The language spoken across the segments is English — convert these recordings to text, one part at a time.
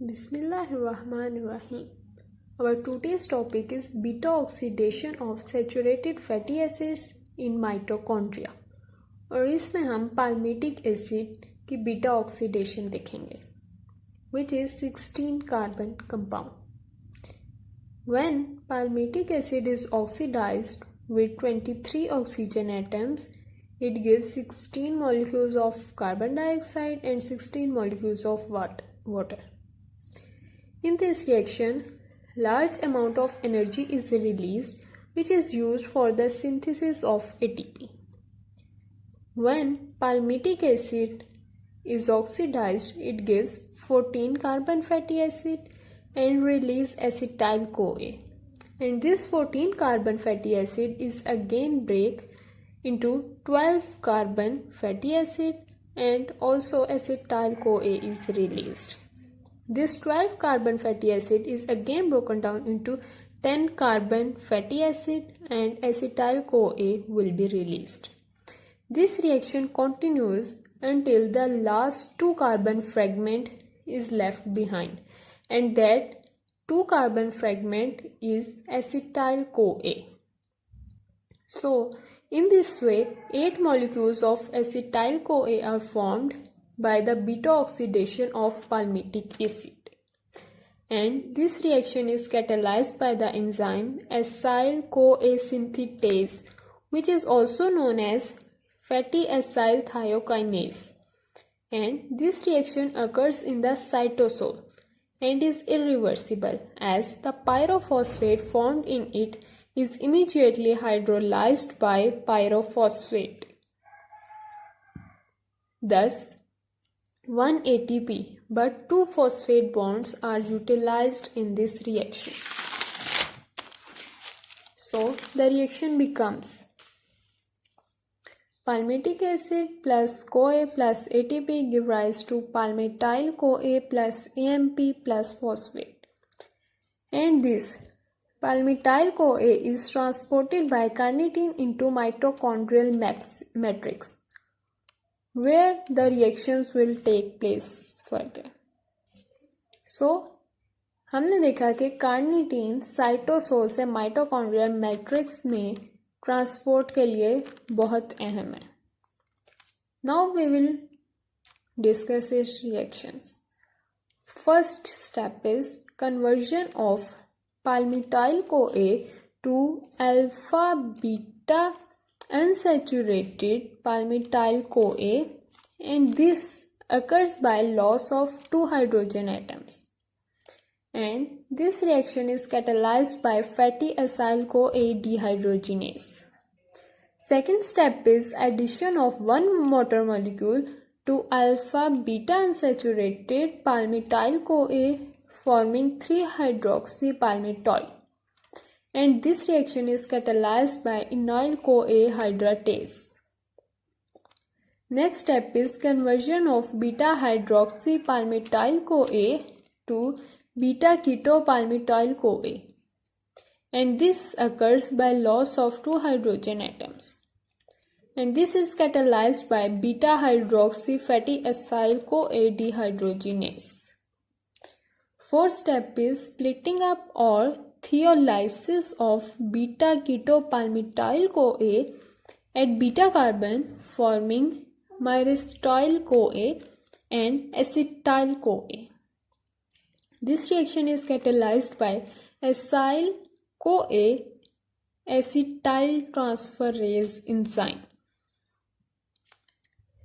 Bismillahirrahmanirrahim. Our today's topic is beta oxidation of saturated fatty acids in mitochondria. और इसमें हम palmitic acid की beta oxidation देखेंगे, which is 16 carbon compound. When palmitic acid is oxidized with 23 oxygen atoms, it gives 16 molecules of carbon dioxide and 16 molecules of water. In this reaction, large amount of energy is released, which is used for the synthesis of ATP. When palmitic acid is oxidized, it gives 14 carbon fatty acid and release acetyl-CoA. And this 14 carbon fatty acid is again break into 12 carbon fatty acid and also acetyl-CoA is released. This 12 carbon fatty acid is again broken down into 10 carbon fatty acid and acetyl-CoA will be released. This reaction continues until the last 2 carbon fragment is left behind, and that 2 carbon fragment is acetyl-CoA. So, in this way, 8 molecules of acetyl-CoA are formed by the beta oxidation of palmitic acid. And this reaction is catalyzed by the enzyme acyl-CoA synthetase, which is also known as fatty acyl thiokinase. And this reaction occurs in the cytosol and is irreversible, as the pyrophosphate formed in it is immediately hydrolyzed by pyrophosphate. Thus, 1 ATP but 2 phosphate bonds are utilized in this reaction. So, the reaction becomes palmitic acid plus CoA plus ATP give rise to palmityl-CoA plus AMP plus phosphate. And this palmityl-CoA is transported by carnitine into mitochondrial matrix, where the reactions will take place further. So, हमने देखा कि carnitine cytosol से mitochondrial matrix में transport के लिए बहुत अहम है. Now we will discuss its reactions. First step is conversion of palmityl-CoA to alpha-beta unsaturated palmityl-CoA, and this occurs by loss of 2 hydrogen atoms. And this reaction is catalyzed by fatty acyl-CoA dehydrogenase. Second step is addition of 1 water molecule to alpha-beta unsaturated palmityl-CoA, forming 3-hydroxypalmitoyl. And this reaction is catalyzed by enol-CoA hydratase. Next step is conversion of beta-hydroxypalmityl-CoA to beta-ketopalmityl-CoA, and this occurs by loss of 2 hydrogen atoms. And this is catalyzed by beta-hydroxy fatty acyl-CoA dehydrogenase. Fourth step is splitting up or thiolysis of beta-ketopalmityl-CoA at beta carbon, forming myristoyl-CoA and acetyl-CoA. This reaction is catalyzed by acyl-CoA acetyltransferase enzyme.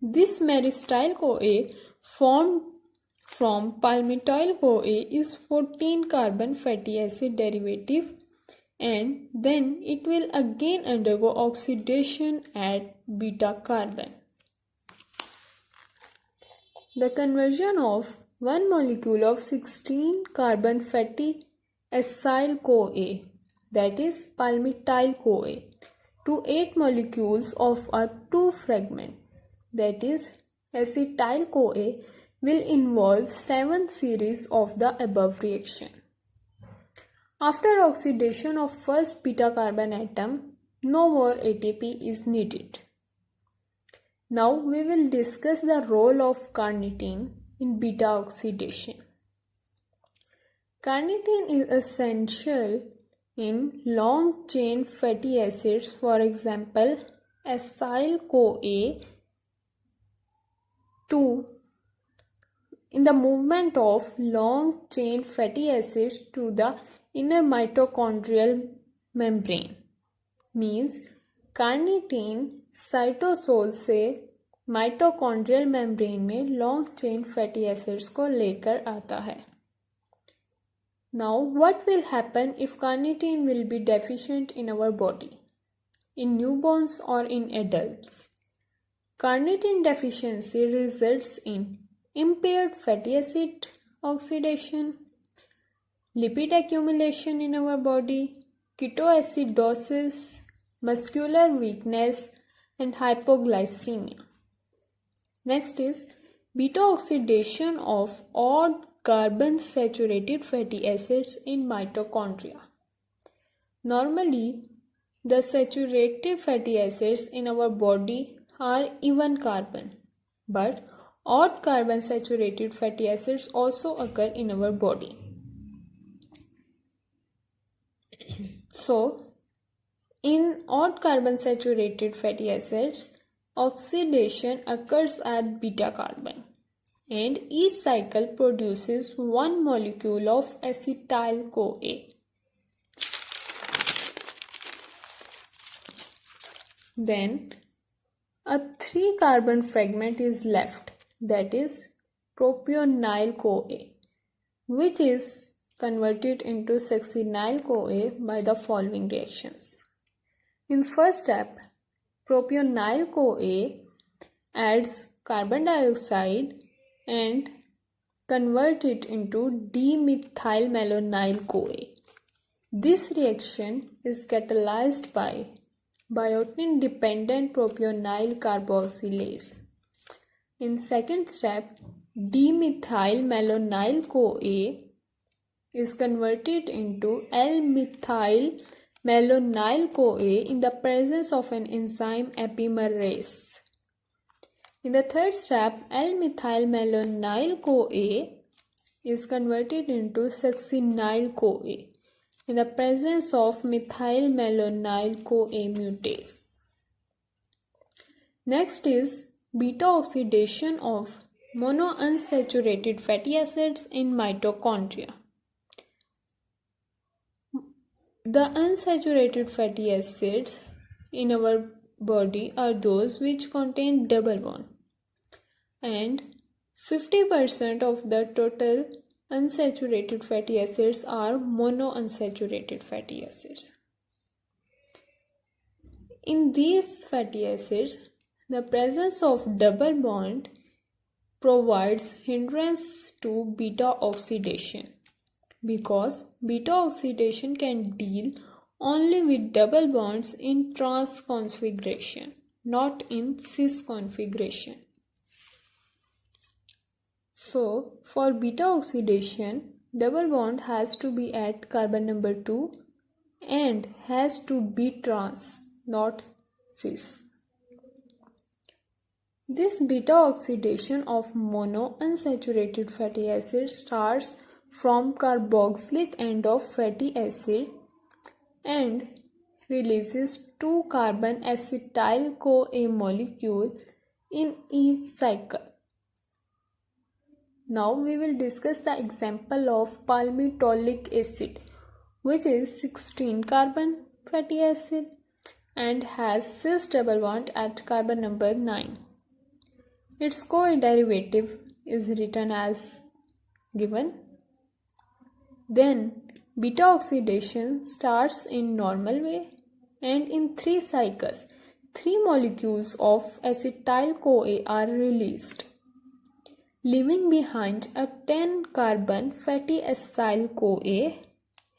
This myristoyl-CoA formed from palmityl-CoA is 14 carbon fatty acid derivative, and then it will again undergo oxidation at beta carbon. The conversion of 1 molecule of 16 carbon fatty acyl-CoA, that is palmityl-CoA, to 8 molecules of a 2 fragment, that is acetyl-CoA, will involve 7 series of the above reaction. After oxidation of first beta carbon atom, no more ATP is needed. Now we will discuss the role of carnitine in beta oxidation. Carnitine is essential in long chain fatty acids, for example, acyl-CoA 2, in the movement of long chain fatty acids to the inner mitochondrial membrane. Means carnitine cytosol से mitochondrial membrane में long chain fatty acids को लेकर आता है. Now what will happen if carnitine will be deficient in our body in newborns और in adults. Carnitine deficiency results in impaired fatty acid oxidation, lipid accumulation in our body, ketoacidosis, muscular weakness, and hypoglycemia. Next is beta oxidation of odd carbon saturated fatty acids in mitochondria. Normally, the saturated fatty acids in our body are even carbon, but odd carbon saturated fatty acids also occur in our body. So, in odd carbon saturated fatty acids, oxidation occurs at beta carbon, and each cycle produces one molecule of acetyl-CoA. Then a 3-carbon fragment is left, that is propionyl-CoA, which is converted into succinyl-CoA by the following reactions. In first step, propionyl-CoA adds carbon dioxide and converts it into dimethylmalonyl-CoA. This reaction is catalyzed by biotin-dependent propionyl carboxylase. In second step, dimethylmalonyl-CoA is converted into L-methylmalonyl-CoA in the presence of an enzyme epimerase. In the third step, L-methylmalonyl-CoA is converted into succinyl-CoA in the presence of methylmalonyl-CoA mutase. Next is beta oxidation of monounsaturated fatty acids in mitochondria. The unsaturated fatty acids in our body are those which contain double bond, and 50% of the total unsaturated fatty acids are monounsaturated fatty acids. In these fatty acids, the presence of double bond provides hindrance to beta oxidation, because beta oxidation can deal only with double bonds in trans configuration, not in cis configuration. So, for beta oxidation, double bond has to be at carbon number 2 and has to be trans, not cis. This beta oxidation of monounsaturated fatty acids starts from carboxylic end of fatty acid and releases 2 carbon acetyl-CoA molecule in each cycle. Now we will discuss the example of palmitoleic acid, which is 16 carbon fatty acid and has cis double bond at carbon number 9. Its co-derivative is written as given. Then beta oxidation starts in normal way, and in 3 cycles 3 molecules of acetyl-CoA are released, leaving behind a 10 carbon fatty acyl-CoA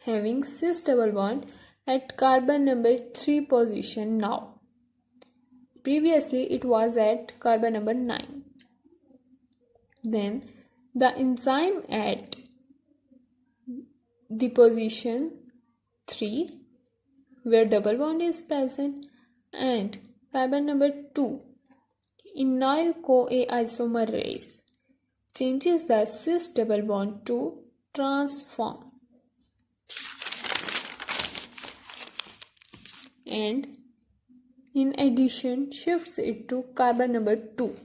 having cis double bond at carbon number 3 position now. Previously it was at carbon number 9. Then the enzyme at the position 3 where double bond is present and carbon number 2, enzyl-CoA isomerase changes the cis double bond to trans form. and in addition shifts it to carbon number 2.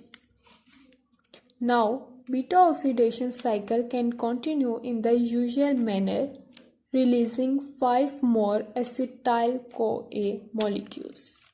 Now, beta oxidation cycle can continue in the usual manner, releasing 5 more acetyl-CoA molecules.